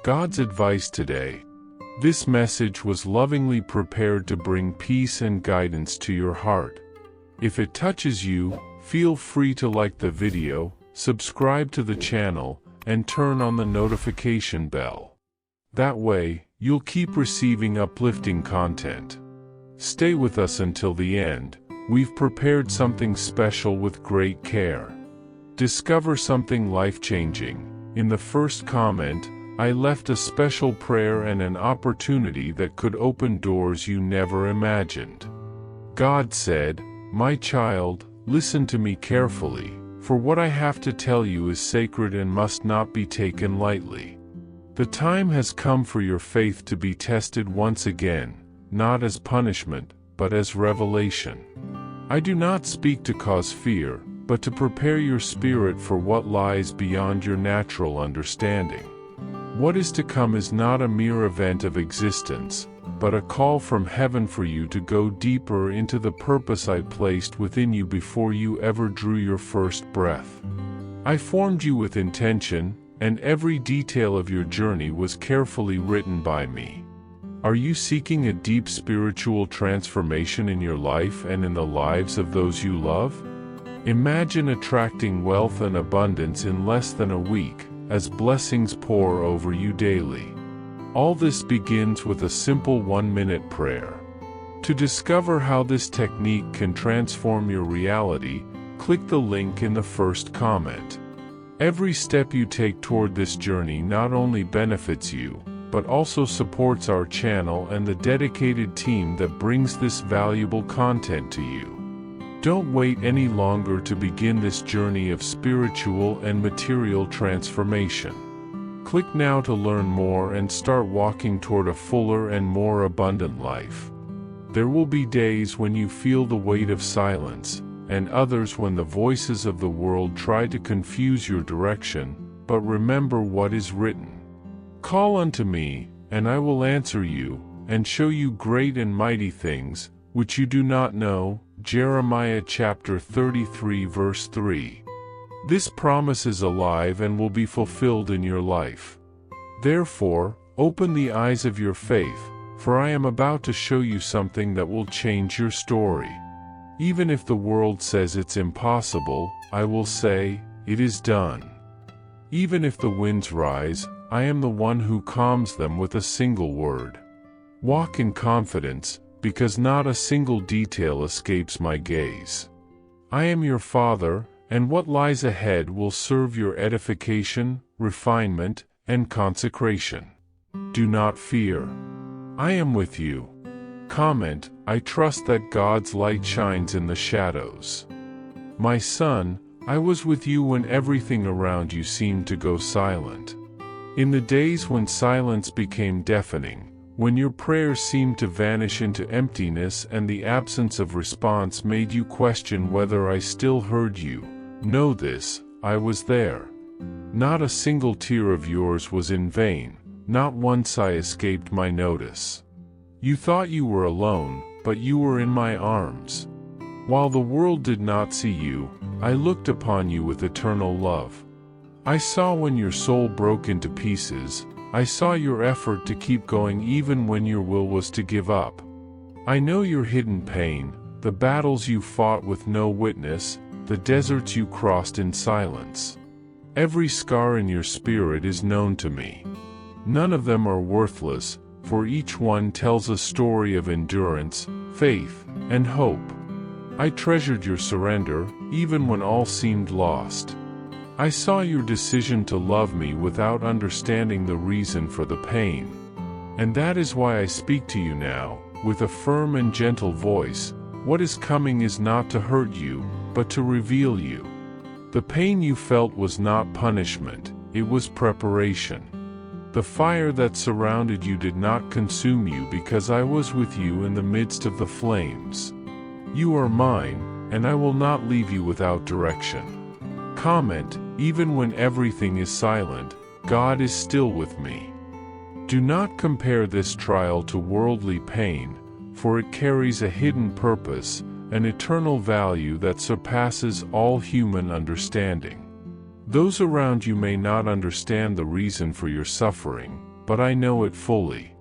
God's advice today. This message was lovingly prepared to bring peace and guidance to your heart. If it touches you, feel free to like the video, subscribe to the channel, and turn on the notification bell. That way, you'll keep receiving uplifting content. Stay with us until the end. We've prepared something special with great care. Discover something life-changing. In the first comment, I left a special prayer and an opportunity that could open doors you never imagined. God said, "My child, listen to me carefully, for what I have to tell you is sacred and must not be taken lightly. The time has come for your faith to be tested once again, not as punishment, but as revelation. I do not speak to cause fear, but to prepare your spirit for what lies beyond your natural understanding. What is to come is not a mere event of existence, but a call from heaven for you to go deeper into the purpose I placed within you before you ever drew your first breath. I formed you with intention, and every detail of your journey was carefully written by me. Are you seeking a deep spiritual transformation in your life and in the lives of those you love? Imagine attracting wealth and abundance in less than a week, as blessings pour over you daily. All this begins with a simple 1-minute prayer. To discover how this technique can transform your reality, click the link in the first comment. Every step you take toward this journey not only benefits you, but also supports our channel and the dedicated team that brings this valuable content to you. Don't wait any longer to begin this journey of spiritual and material transformation. Click now to learn more and start walking toward a fuller and more abundant life. There will be days when you feel the weight of silence, and others when the voices of the world try to confuse your direction, but remember what is written. Call unto me, and I will answer you, and show you great and mighty things, which you do not know. Jeremiah chapter 33 verse 3. This promise is alive and will be fulfilled in your life. Therefore, open the eyes of your faith, for I am about to show you something that will change your story. Even if the world says it's impossible, I will say, it is done. Even if the winds rise, I am the one who calms them with a single word. Walk in confidence, because not a single detail escapes my gaze. I am your Father, and what lies ahead will serve your edification, refinement, and consecration. Do not fear. I am with you. Comment, I trust that God's light shines in the shadows. My son, I was with you when everything around you seemed to go silent. In the days when silence became deafening, when your prayers seemed to vanish into emptiness and the absence of response made you question whether I still heard you, know this, I was there. Not a single tear of yours was in vain, not one sigh escaped my notice. You thought you were alone, but you were in my arms. While the world did not see you, I looked upon you with eternal love. I saw when your soul broke into pieces. I saw your effort to keep going even when your will was to give up. I know your hidden pain, the battles you fought with no witness, the deserts you crossed in silence. Every scar in your spirit is known to me. None of them are worthless, for each one tells a story of endurance, faith, and hope. I treasured your surrender, even when all seemed lost. I saw your decision to love me without understanding the reason for the pain. And that is why I speak to you now, with a firm and gentle voice. What is coming is not to hurt you, but to reveal you. The pain you felt was not punishment, it was preparation. The fire that surrounded you did not consume you because I was with you in the midst of the flames. You are mine, and I will not leave you without direction. Comment, even when everything is silent, God is still with me. Do not compare this trial to worldly pain, for it carries a hidden purpose, an eternal value that surpasses all human understanding. Those around you may not understand the reason for your suffering, but I know it fully.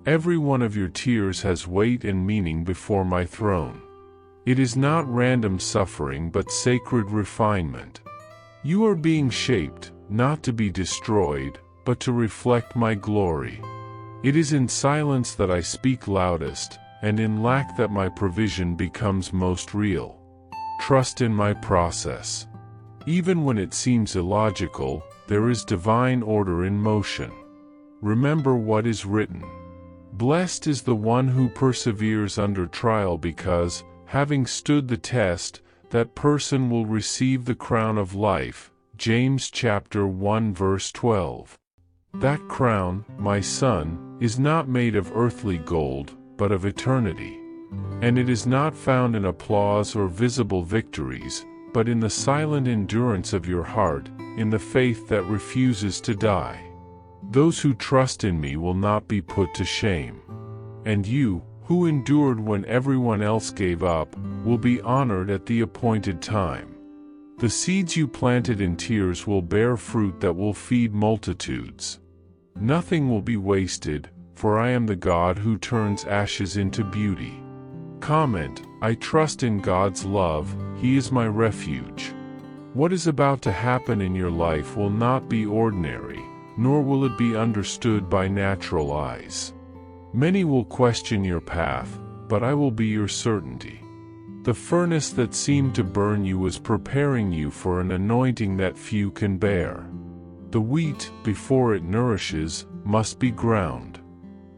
Every one of your tears has weight and meaning before my throne. It is not random suffering but sacred refinement. You are being shaped, not to be destroyed, but to reflect my glory. It is in silence that I speak loudest, and in lack that my provision becomes most real. Trust in my process. Even when it seems illogical, there is divine order in motion. Remember what is written. Blessed is the one who perseveres under trial because, having stood the test, that person will receive the crown of life. James chapter 1 verse 12. That crown, my son, is not made of earthly gold, but of eternity. And it is not found in applause or visible victories, but in the silent endurance of your heart, in the faith that refuses to die. Those who trust in me will not be put to shame. And you, who endured when everyone else gave up, will be honored at the appointed time. The seeds you planted in tears will bear fruit that will feed multitudes. Nothing will be wasted, for I am the God who turns ashes into beauty. Comment, I trust in God's love, He is my refuge. What is about to happen in your life will not be ordinary, nor will it be understood by natural eyes. Many will question your path, but I will be your certainty. The furnace that seemed to burn you was preparing you for an anointing that few can bear. The wheat, before it nourishes, must be ground.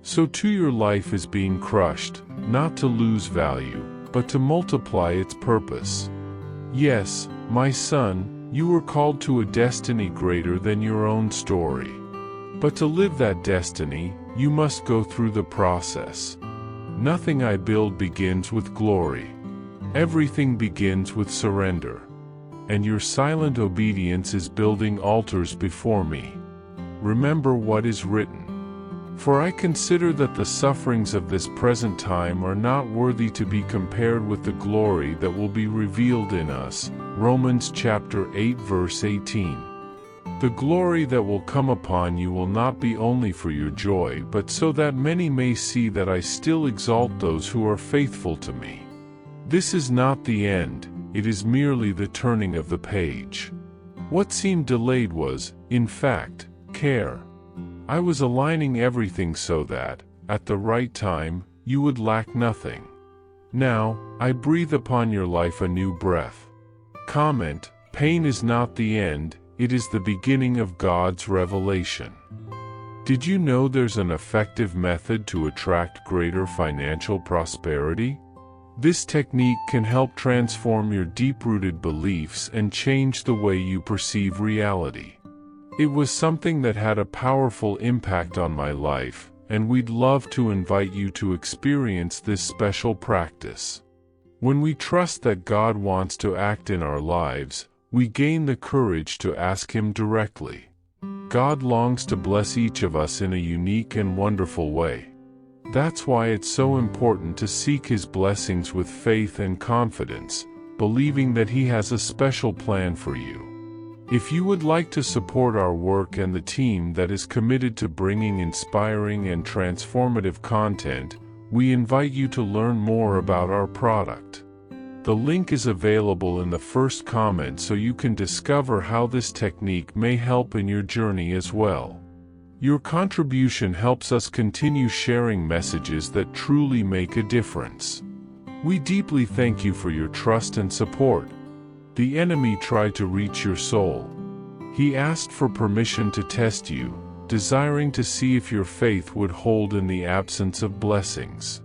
So too your life is being crushed, not to lose value, but to multiply its purpose. Yes, my son, you were called to a destiny greater than your own story. But to live that destiny, you must go through the process. Nothing I build begins with glory. Everything begins with surrender. And your silent obedience is building altars before me. Remember what is written. For I consider that the sufferings of this present time are not worthy to be compared with the glory that will be revealed in us. Romans chapter 8 verse 18. The glory that will come upon you will not be only for your joy, but so that many may see that I still exalt those who are faithful to me. This is not the end, it is merely the turning of the page. What seemed delayed was, in fact, care. I was aligning everything so that, at the right time, you would lack nothing. Now, I breathe upon your life a new breath. Comment, pain is not the end, it is the beginning of God's revelation. Did you know there's an effective method to attract greater financial prosperity? This technique can help transform your deep-rooted beliefs and change the way you perceive reality. It was something that had a powerful impact on my life, and we'd love to invite you to experience this special practice. When we trust that God wants to act in our lives, we gain the courage to ask Him directly. God longs to bless each of us in a unique and wonderful way. That's why it's so important to seek His blessings with faith and confidence, believing that He has a special plan for you. If you would like to support our work and the team that is committed to bringing inspiring and transformative content, we invite you to learn more about our product. The link is available in the first comment so you can discover how this technique may help in your journey as well. Your contribution helps us continue sharing messages that truly make a difference. We deeply thank you for your trust and support. The enemy tried to reach your soul. He asked for permission to test you, desiring to see if your faith would hold in the absence of blessings.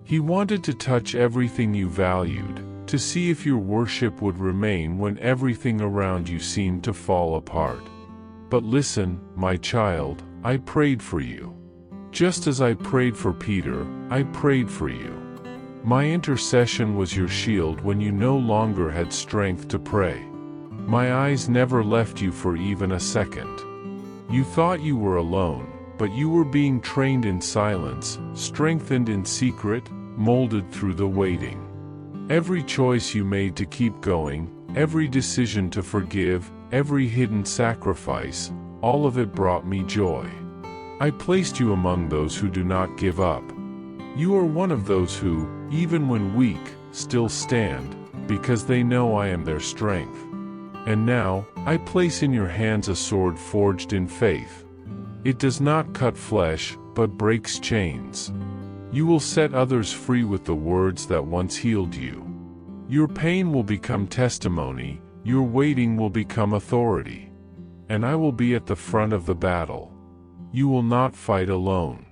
He wanted to touch everything you valued, to see if your worship would remain when everything around you seemed to fall apart. But listen, my child, I prayed for you. Just as I prayed for Peter, I prayed for you. My intercession was your shield when you no longer had strength to pray. My eyes never left you for even a second. You thought you were alone, but you were being trained in silence, strengthened in secret, molded through the waiting. Every choice you made to keep going, every decision to forgive, every hidden sacrifice, all of it brought me joy. I placed you among those who do not give up. You are one of those who, even when weak, still stand, because they know I am their strength. And now, I place in your hands a sword forged in faith. It does not cut flesh, but breaks chains. You will set others free with the words that once healed you. Your pain will become testimony, your waiting will become authority. And I will be at the front of the battle. You will not fight alone.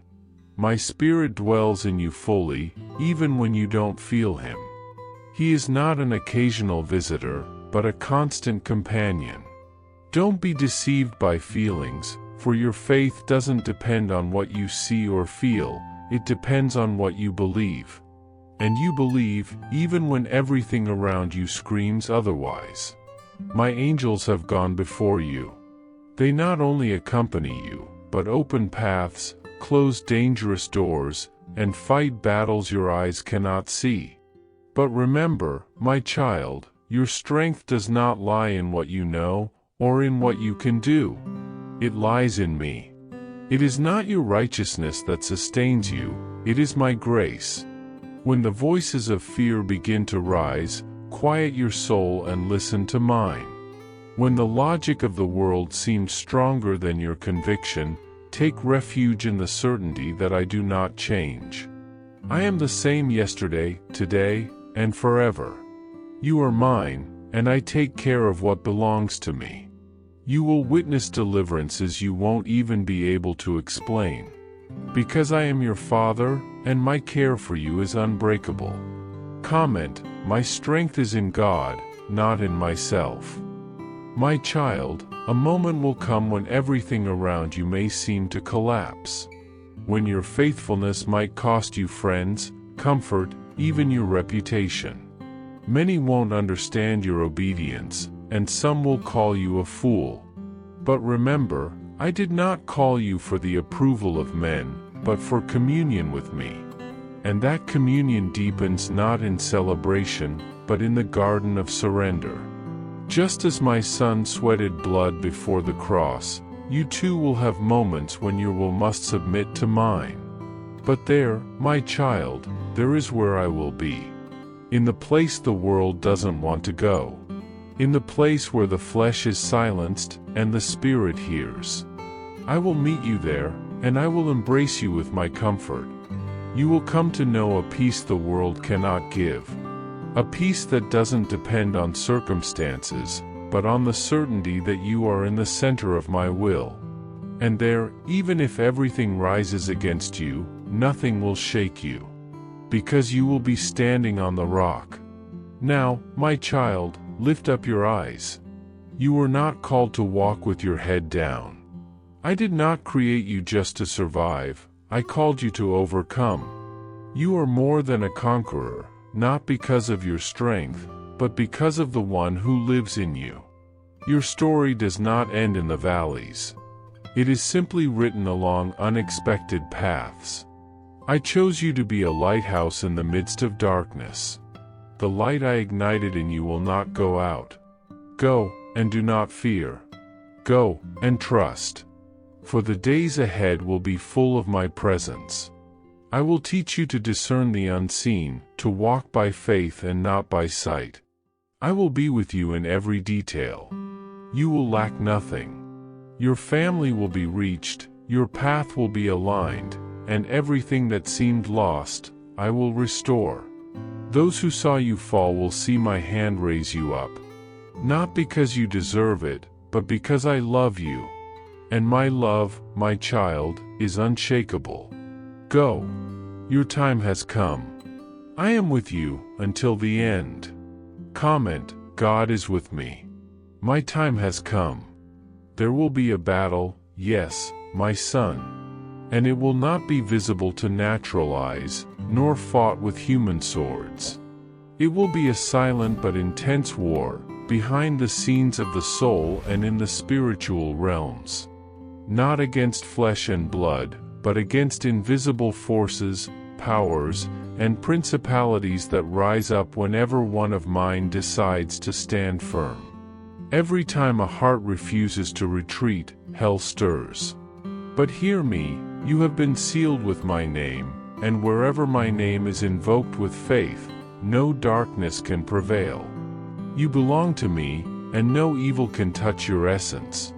My Spirit dwells in you fully, even when you don't feel Him. He is not an occasional visitor, but a constant companion. Don't be deceived by feelings, for your faith doesn't depend on what you see or feel, it depends on what you believe. And you believe, even when everything around you screams otherwise. My angels have gone before you. They not only accompany you, but open paths, close dangerous doors, and fight battles your eyes cannot see. But remember, my child, your strength does not lie in what you know, or in what you can do. It lies in me. It is not your righteousness that sustains you, it is my grace. When the voices of fear begin to rise, quiet your soul and listen to mine. When the logic of the world seems stronger than your conviction, take refuge in the certainty that I do not change. I am the same yesterday, today, and forever. You are mine, and I take care of what belongs to me. You will witness deliverances you won't even be able to explain. Because I am your Father, and my care for you is unbreakable. Comment, my strength is in God, not in myself. My child, a moment will come when everything around you may seem to collapse. When your faithfulness might cost you friends, comfort, even your reputation. Many won't understand your obedience, and some will call you a fool. But remember, I did not call you for the approval of men, but for communion with me. And that communion deepens not in celebration, but in the garden of surrender. Just as my Son sweated blood before the cross, you too will have moments when you must submit to mine. But there, my child, there is where I will be. In the place the world doesn't want to go. In the place where the flesh is silenced, and the Spirit hears. I will meet you there, and I will embrace you with my comfort. You will come to know a peace the world cannot give. A peace that doesn't depend on circumstances, but on the certainty that you are in the center of my will. And there, even if everything rises against you, nothing will shake you. Because you will be standing on the rock. Now, my child, lift up your eyes. You were not called to walk with your head down. I did not create you just to survive, I called you to overcome. You are more than a conqueror. Not because of your strength, but because of the one who lives in you. Your story does not end in the valleys. It is simply written along unexpected paths. I chose you to be a lighthouse in the midst of darkness. The light I ignited in you will not go out. Go, and do not fear. Go, and trust. For the days ahead will be full of my presence. I will teach you to discern the unseen, to walk by faith and not by sight. I will be with you in every detail. You will lack nothing. Your family will be reached, your path will be aligned, and everything that seemed lost, I will restore. Those who saw you fall will see my hand raise you up. Not because you deserve it, but because I love you. And my love, my child, is unshakable. Go. Your time has come. I am with you until the end. Comment, God is with me. My time has come. There will be a battle, yes, my son. And it will not be visible to natural eyes, nor fought with human swords. It will be a silent but intense war, behind the scenes of the soul and in the spiritual realms. Not against flesh and blood, but against invisible forces, powers, and principalities that rise up whenever one of mine decides to stand firm. Every time a heart refuses to retreat, hell stirs. But hear me, you have been sealed with my name, and wherever my name is invoked with faith, no darkness can prevail. You belong to me, and no evil can touch your essence.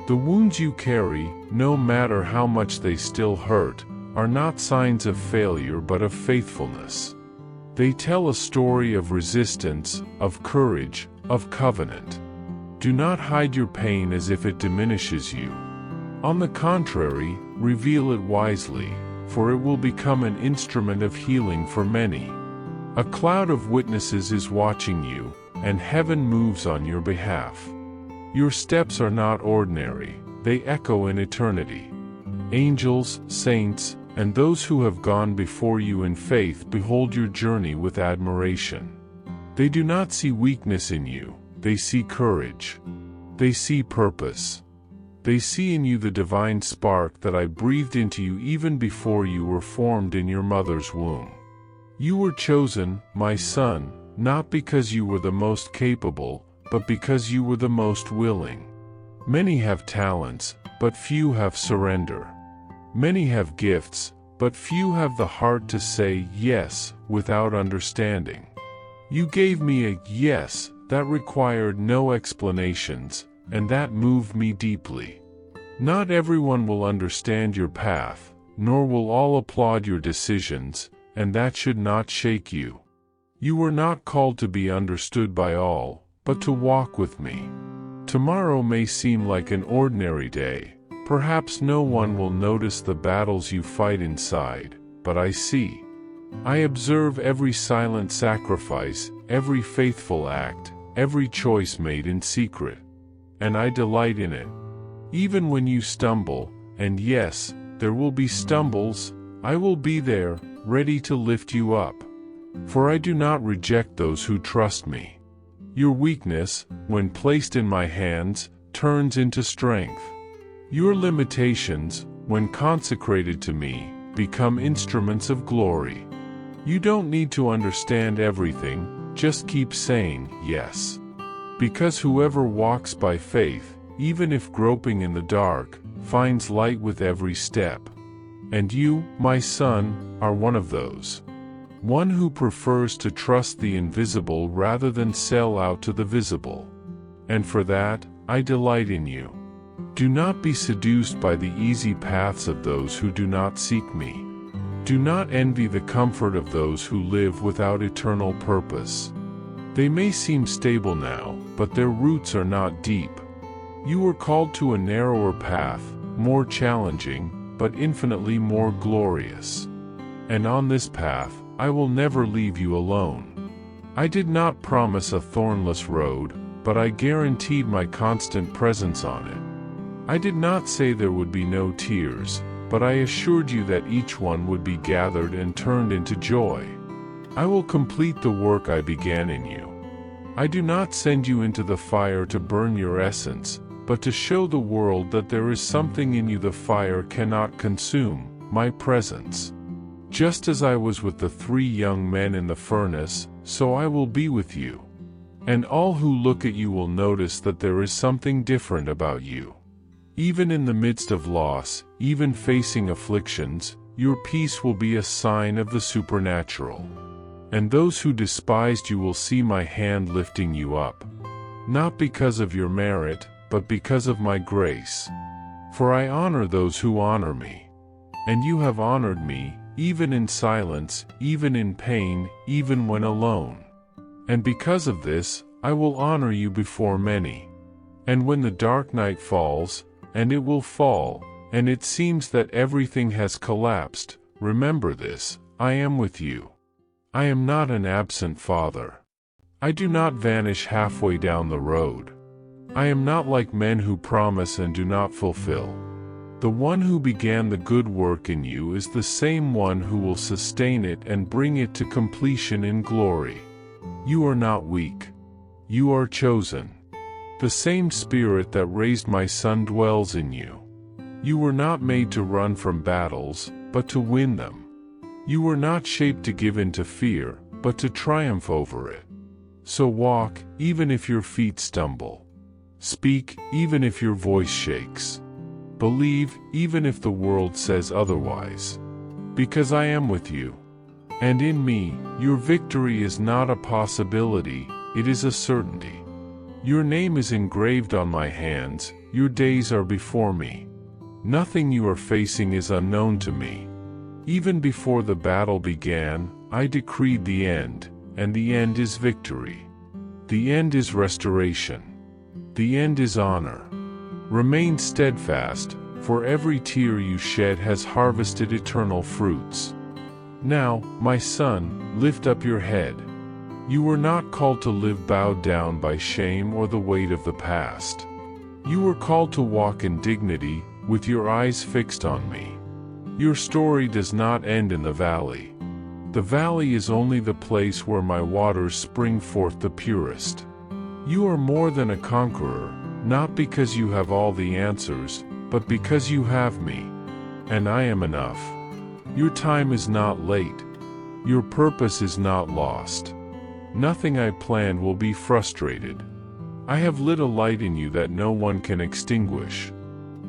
The wounds you carry, no matter how much they still hurt, are not signs of failure but of faithfulness. They tell a story of resistance, of courage, of covenant. Do not hide your pain as if it diminishes you. On the contrary, reveal it wisely, for it will become an instrument of healing for many. A cloud of witnesses is watching you, and heaven moves on your behalf. Your steps are not ordinary, they echo in eternity. Angels, saints, and those who have gone before you in faith behold your journey with admiration. They do not see weakness in you, they see courage. They see purpose. They see in you the divine spark that I breathed into you even before you were formed in your mother's womb. You were chosen, my son, not because you were the most capable, but because you were the most willing. Many have talents, but few have surrender. Many have gifts, but few have the heart to say yes without understanding. You gave me a yes that required no explanations, and that moved me deeply. Not everyone will understand your path, nor will all applaud your decisions, and that should not shake you. You were not called to be understood by all, but to walk with me. Tomorrow may seem like an ordinary day. Perhaps no one will notice the battles you fight inside, but I see. I observe every silent sacrifice, every faithful act, every choice made in secret. And I delight in it. Even when you stumble, and yes, there will be stumbles, I will be there, ready to lift you up. For I do not reject those who trust me. Your weakness, when placed in my hands, turns into strength. Your limitations, when consecrated to me, become instruments of glory. You don't need to understand everything, just keep saying yes. Because whoever walks by faith, even if groping in the dark, finds light with every step. And you, my son, are one of those. One who prefers to trust the invisible rather than sell out to the visible. And for that, I delight in you. Do not be seduced by the easy paths of those who do not seek me. Do not envy the comfort of those who live without eternal purpose. They may seem stable now, but their roots are not deep. You were called to a narrower path, more challenging, but infinitely more glorious. And on this path, I will never leave you alone. I did not promise a thornless road, but I guaranteed my constant presence on it. I did not say there would be no tears, but I assured you that each one would be gathered and turned into joy. I will complete the work I began in you. I do not send you into the fire to burn your essence, but to show the world that there is something in you the fire cannot consume, my presence. Just as I was with the 3 young men in the furnace, so I will be with you. And all who look at you will notice that there is something different about you. Even in the midst of loss, even facing afflictions, your peace will be a sign of the supernatural. And those who despised you will see my hand lifting you up. Not because of your merit, but because of my grace. For I honor those who honor me. And you have honored me, even in silence, even in pain, even when alone. And because of this, I will honor you before many. And when the dark night falls, and it will fall, and it seems that everything has collapsed, remember this, I am with you. I am not an absent father. I do not vanish halfway down the road. I am not like men who promise and do not fulfill. The one who began the good work in you is the same one who will sustain it and bring it to completion in glory. You are not weak. You are chosen. The same Spirit that raised my Son dwells in you. You were not made to run from battles, but to win them. You were not shaped to give in to fear, but to triumph over it. So walk, even if your feet stumble. Speak, even if your voice shakes. Believe, even if the world says otherwise. Because I am with you. And in me, your victory is not a possibility, it is a certainty. Your name is engraved on my hands, your days are before me. Nothing you are facing is unknown to me. Even before the battle began, I decreed the end, and the end is victory. The end is restoration. The end is honor. Remain steadfast, for every tear you shed has harvested eternal fruits. Now, my son, lift up your head. You were not called to live bowed down by shame or the weight of the past. You were called to walk in dignity, with your eyes fixed on me. Your story does not end in the valley. The valley is only the place where my waters spring forth the purest. You are more than a conqueror, not because you have all the answers, but because you have me. And I am enough. Your time is not late. Your purpose is not lost. Nothing I planned will be frustrated. I have lit a light in you that no one can extinguish.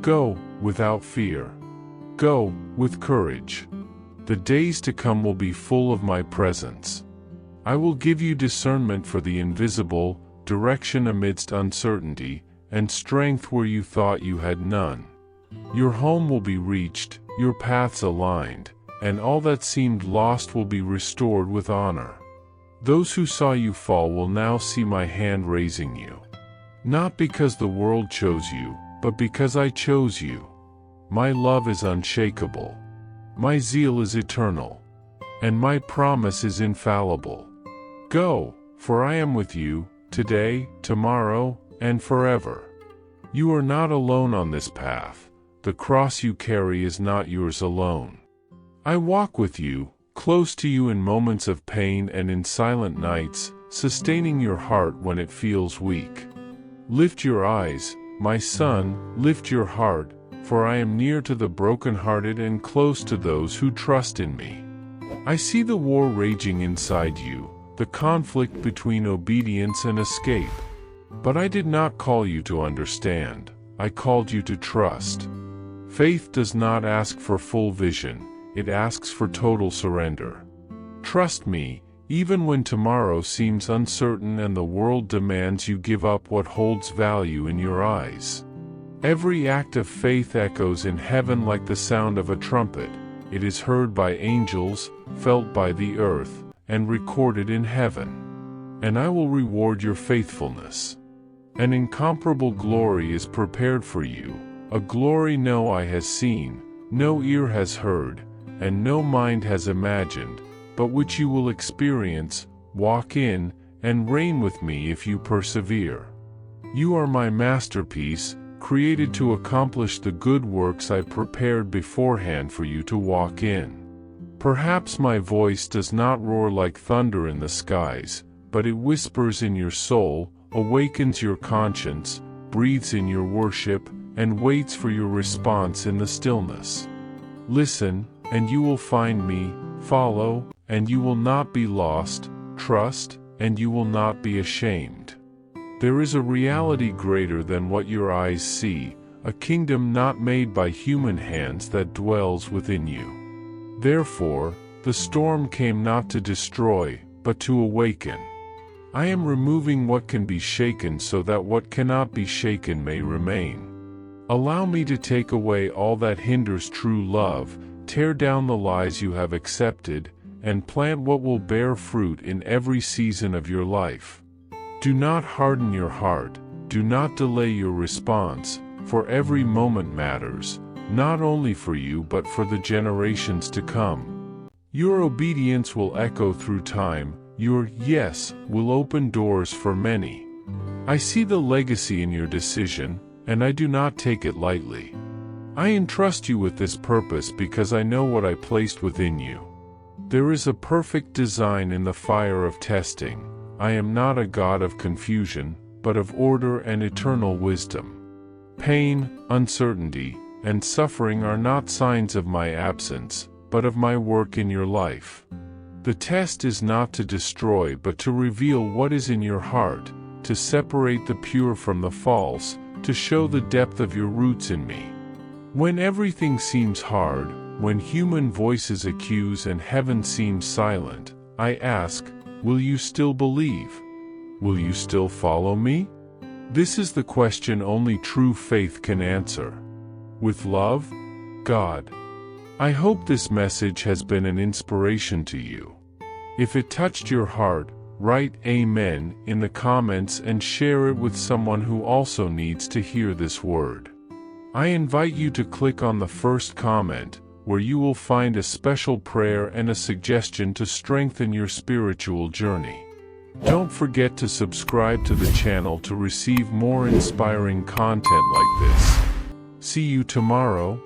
Go, without fear. Go, with courage. The days to come will be full of my presence. I will give you discernment for the invisible, direction amidst uncertainty, and strength where you thought you had none. Your home will be reached, your paths aligned, and all that seemed lost will be restored with honor. Those who saw you fall will now see my hand raising you. Not because the world chose you, but because I chose you. My love is unshakable. My zeal is eternal. And my promise is infallible. Go, for I am with you, today, tomorrow, and forever. You are not alone on this path. The cross you carry is not yours alone. I walk with you, close to you in moments of pain and in silent nights, sustaining your heart when it feels weak. Lift your eyes, my son, lift your heart, for I am near to the brokenhearted and close to those who trust in me. I see the war raging inside you, the conflict between obedience and escape. But I did not call you to understand, I called you to trust. Faith does not ask for full vision, it asks for total surrender. Trust me, even when tomorrow seems uncertain and the world demands you give up what holds value in your eyes. Every act of faith echoes in heaven like the sound of a trumpet. It is heard by angels, felt by the earth, and recorded in heaven. And I will reward your faithfulness. An incomparable glory is prepared for you, a glory no eye has seen, no ear has heard, and no mind has imagined, but which you will experience, walk in, and reign with me if you persevere. You are my masterpiece, created to accomplish the good works I prepared beforehand for you to walk in. Perhaps my voice does not roar like thunder in the skies, but it whispers in your soul, awakens your conscience, breathes in your worship, and waits for your response in the stillness. Listen, and you will find me, follow, and you will not be lost, trust, and you will not be ashamed. There is a reality greater than what your eyes see, a kingdom not made by human hands that dwells within you. Therefore, the storm came not to destroy, but to awaken. I am removing what can be shaken so that what cannot be shaken may remain. Allow me to take away all that hinders true love, tear down the lies you have accepted, and plant what will bear fruit in every season of your life. Do not harden your heart, do not delay your response, for every moment matters, not only for you but for the generations to come. Your obedience will echo through time, your yes will open doors for many. I see the legacy in your decision, and I do not take it lightly. I entrust you with this purpose because I know what I placed within you. There is a perfect design in the fire of testing. I am not a God of confusion, but of order and eternal wisdom. Pain, uncertainty, and suffering are not signs of my absence, but of my work in your life. The test is not to destroy but to reveal what is in your heart, to separate the pure from the false, to show the depth of your roots in me. When everything seems hard, when human voices accuse and heaven seems silent, I ask, will you still believe? Will you still follow me? This is the question only true faith can answer. With love, God. I hope this message has been an inspiration to you. If it touched your heart, write Amen in the comments and share it with someone who also needs to hear this word. I invite you to click on the first comment, where you will find a special prayer and a suggestion to strengthen your spiritual journey. Don't forget to subscribe to the channel to receive more inspiring content like this. See you tomorrow.